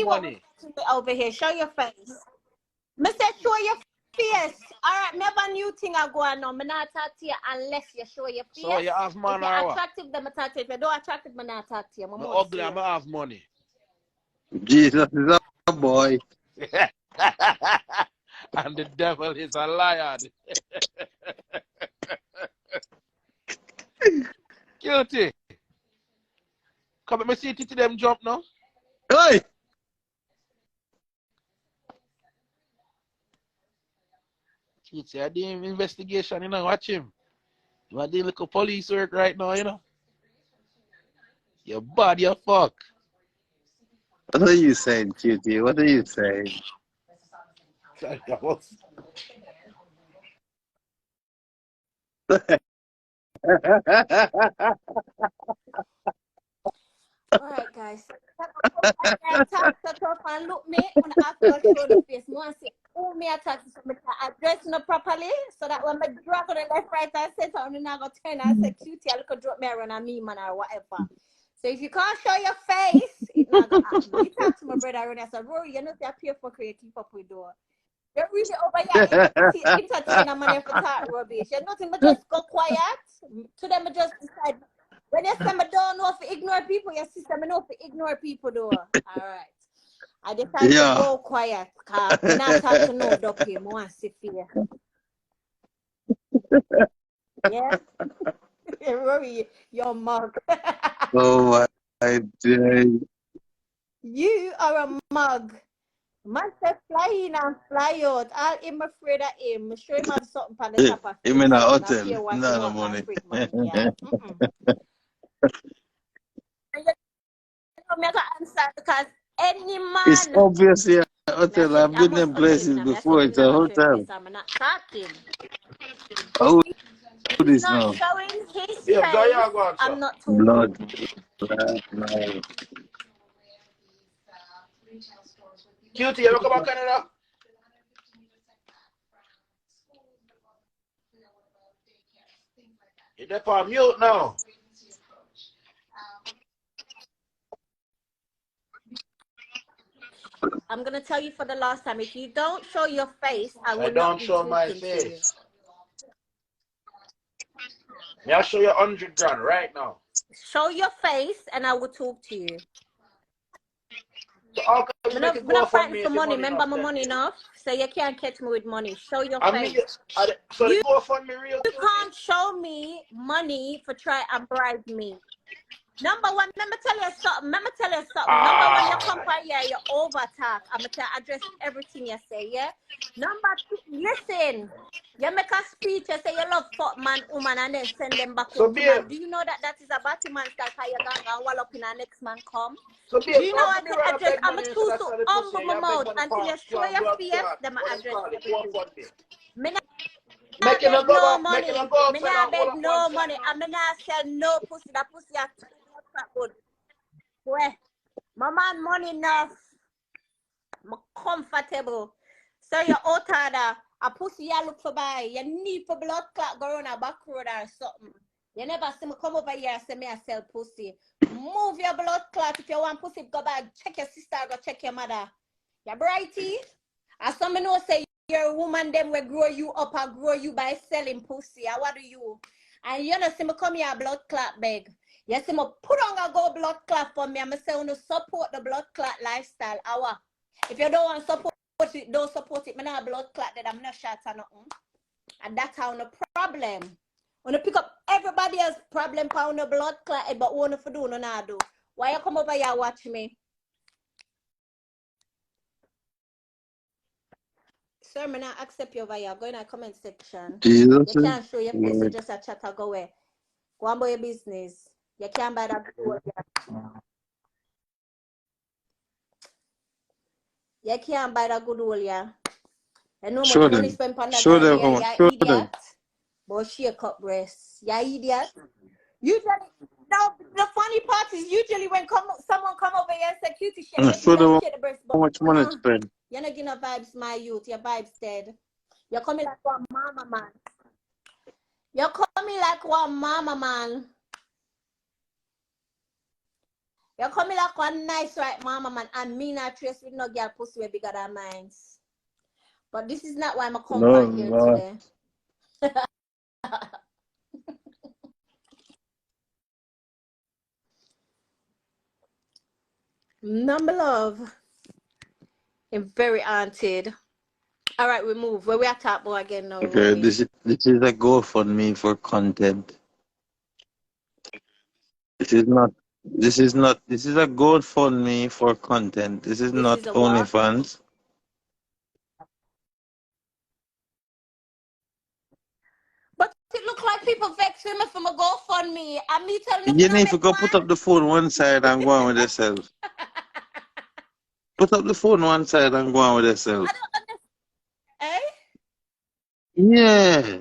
see what money. Over here. Show your face. Mr. Show your face. All right, never new thing I go on. I'm not talk to you unless you show your face. So you have money. If you're attractive, then I talk to you. If you're not attractive, I'm not talk to you. I'm ugly, I'm have money. Jesus is a boy. And the devil is a liar. Cutie. Come let me see Titi them jump now. Hey! Cutie, I did investigation, you know, watch him. You are doing little police work right now, you know. You're bad, you fuck. What are you saying, Cutie? What are you saying? Alright, guys. Talk and look me when I show the face. No one say, oh, me attack somebody. Address no properly so that when I drop on the left, right, and center, I'm not going to turn and say, Cutie, I look a drop me around a me, man, or whatever. So if you can't show your face, it's not going to happen. You talk to my brother and I said, Rory, you know, they're pure for you keep up with door. You're really over here entertaining money for talk rubbish. You're nothing but just go quiet. To them, I just decide. When you say I don't know if you ignore people, your sister, I know if you ignore people though. Alright. I decided to go quiet. Because I'm not talking to no ducky. I want to sit here. Yeah? Rory, your mug. Oh my God. You are a mug. Man said fly in and fly out. I'm afraid of him. I'm sure him have something on the top of him in a hotel. No money. Yeah. I'm going to answer because any man. It's obviously a hotel. I've been in places before. It's a hotel. I'm not talking. Who He's is not now? showing his face. I'm not talking. Blood. Cutie, you ever come back Canada? You're there for mute now. I'm going to tell you for the last time. If you don't show your face, I will don't show my face. May I show you 100 grand right now? Show your face and I will talk to you. So how can you I'm not fighting for money. Remember my money enough? So you can't catch me with money. Show your face. So you can't show me money for try and bribe me. Number one, let me tell you something. Number one, you come by here, you over talk. I'm going to address everything you say, yeah? Number two, listen. You make a speech, you say you love fuck man, woman, and then send them back home to man. Do you know that is a batty man style how you going to wall up in a next man come? So do you know what I address? I'm a too so humble my mouth until you show your face, then I address everything. I beg no money. I beg no money. I'm not sell no pussy. That pussy are good. Well, my man money enough. I'm comfortable. So you're out of a pussy you look for buy. You need for blood clot go on a back road or something. You never see me come over here and say me I sell pussy. Move your blood clot. If you want pussy, go back. Check your sister, go check your mother. You brighty? As some know say you're a woman, them will grow you up and grow you by selling pussy. What do you? And you know, see me come here blood clot beg. You see me put on a go blood clot for me. I'm say you support the blood clot lifestyle. If you don't want to support it, don't support it. Me not blood clot that I'm not shot or nothing. And that's how no problem. When you pick up everybody else problem pound the blood clot, but one for do no do. Why you come over here watch me? Sir, may not accept you over here. Go in the comment section. You can't show your face, you just a chat or go away. Go on about your business. You can't buy that good. You can't buy that good oil, yeah. And no more money spent on that guy, you idiot. But shake up breasts. You idiot. Usually, now the funny part is usually when someone come over here and say cutie shake, shake the breast. How much money spent? You're not giving vibes, my youth. Your vibes dead. You're coming like one mama man. You're coming like one mama man. You come in like one nice right mama man and me not trace with no girl pussy way bigger than mine. But this is not why I'm come No, on here no. today. Number love. I'm very haunted. All right, we move. Where we at top boy again now, Okay, Rory? this is a GoFundMe for content. This is a GoFundMe for content. This is This not is a what? OnlyFans. But it look like people vex me from a GoFundMe. And me telling them You to need to make go one. put up the phone one side and go on with yourself. Put up the phone one side and go on with yourself. I don't understand. Eh? Yeah.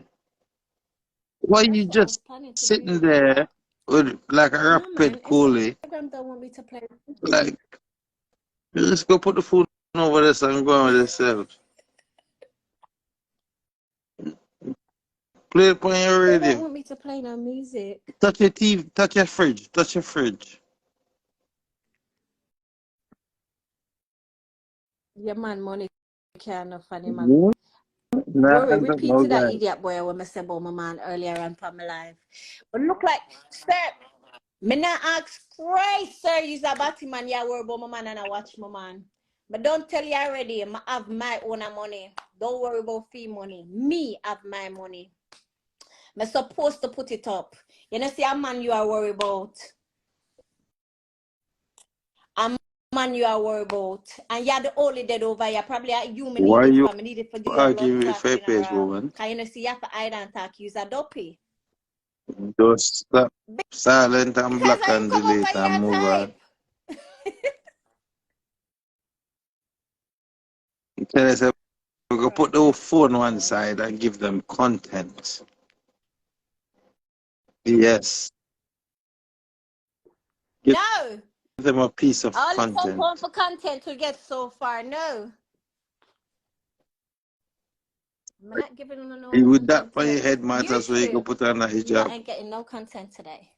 Why That's you what I was just planning to sitting do. there with like a No man, rapid coolie? Instagram don't want me to play. Like, just go put the phone over there and go on with yourself. Play it on your They don't radio. want me to play no music. Touch your TV, touch your fridge. Yeah, man, money can't funny man. Yeah. Nah, Rory, that's repeat no to that guy. idiot boy when I said about my man earlier on for my life. But look like, sir, me not ask Christ, sir, you's a batty man, you worry about my man and I watch my man. But don't tell you already, I have my own money. Don't worry about fee money. Me have my money. I'm supposed to put it up. You know, see a man you are worried about. A man you are worried about. And you're the only dead over here. Probably you me Why need it you for. Me need it for do your blood arguing with clot fair page funeral. woman? Because you know, see you have to hide and talk. You's a dopey. Just stop. Silent and Because black I and come over delete here and and move on. type. Tell us we go put the phone one side and give them content. Yes. Give No. them a piece of All it come home content. for content to get so far. No. I'm not giving them no You with that content on today. your head You matters so you go too. put on a You lot hijab. ain't getting no content today.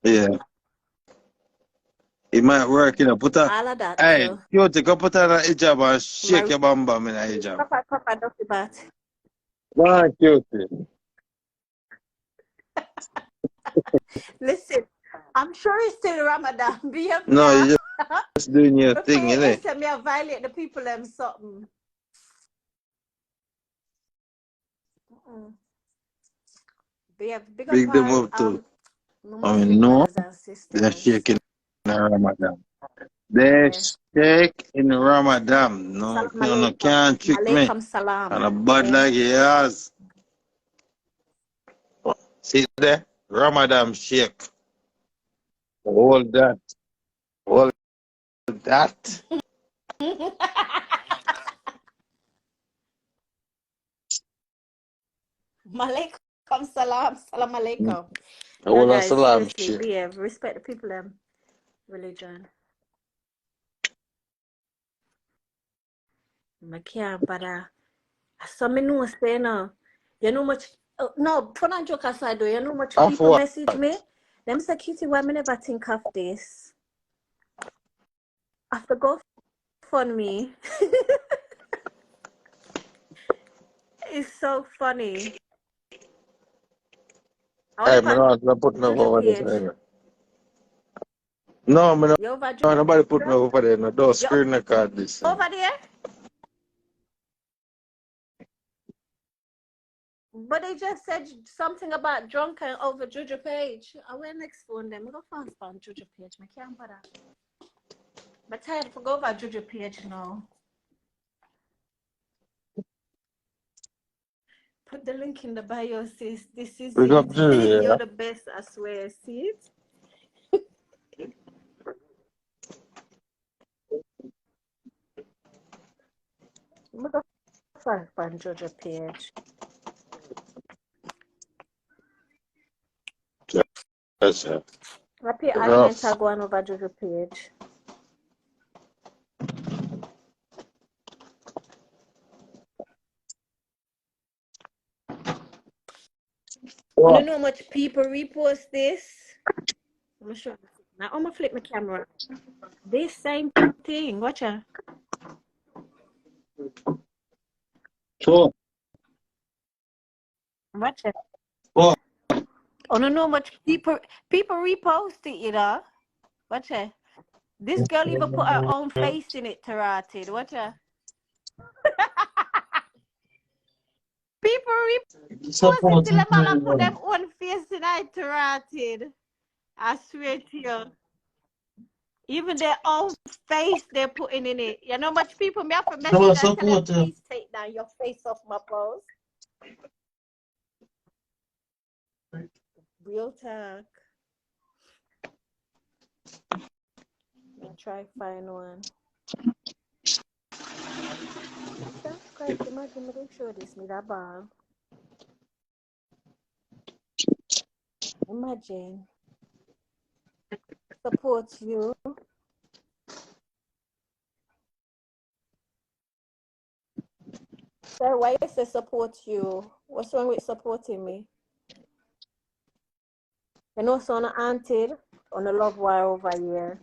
Yeah. It might work, you know. Put a All of that hey, too. Cutie, go put on a hijab and shake My your bum bum in a hijab. Papa, dopey bat. Why, Cutie? Listen, I'm sure it's still Ramadan. Behave me. No, you just doing your thing, Prepare innit? me I violate the people them something. Big up Big them our up too. I mean, Muslim no, brothers and they're sisters. shaking in Ramadan. They Yeah. shake in Ramadan. No, Salam no, alaikum. can't trick me. Malaikum salam. And a bad Yeah. like yours. See there? Ramadan shake. All that. All that. Malaikum salam. Salam alaikum. Yeah, All that guys, salam seriously, shake. behave. Respect the people them religion. I can't, but some know say no. You know much no, fun and joke aside though, you know much And people for message me. Them say Cutie, why me never think of this? After go fund me. It's so funny. I hey, only man, on not put me Jojo over page. there. No, man, You over no, nobody put me over there. No, don't you screen record this. over there? But they just said something about drunken over Jojo page. I went next phone them. I go fast on Jojo page. I can't bother. But tired to go over Jojo page now. Put the link in the bio, sis. This is We got it. to, You're yeah. the best, I swear. See it? I'm going to find Jojo page. That's it. I pay alignment Rough. are going over Jojo page. I What? don't know how much people repost this. I'm sure. Now I'm gonna flip my camera. This same thing. Watch her. So, Watch her. what? I don't know much people repost it, you know. Watch her. This girl even put her own face in it, Tarated. Watch her. People repost it till them all put them own face in it, Tarated. I swear to you. Even their own face they're putting in it. You know much people me have to message and tell them, please take down your face off my post. Real talk. I'll try find one. Jesus Christ, imagine me show this me that ball. Imagine. Support you. Sir, why you say support you? What's wrong with supporting me? You know, son auntie on the love war over here.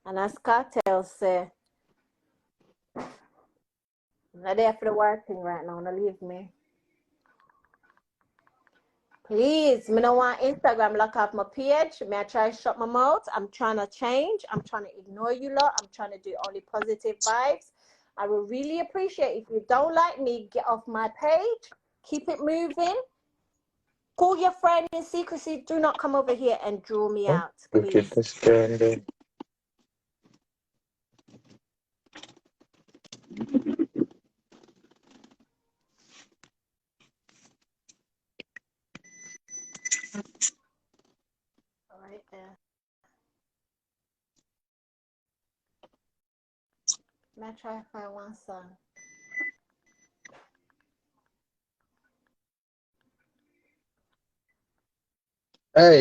And as Cartel say, I'm not there for the work thing right now, don't leave me. Please, me don't want Instagram lock off my page. May I try to shut my mouth? I'm trying to change. I'm trying to ignore you lot. I'm trying to do only positive vibes. I will really appreciate if you don't like me, get off my page. Keep it moving. Call your friend in secrecy. Do not come over here and draw me out, please. All right there. May I try to find one song? Hey.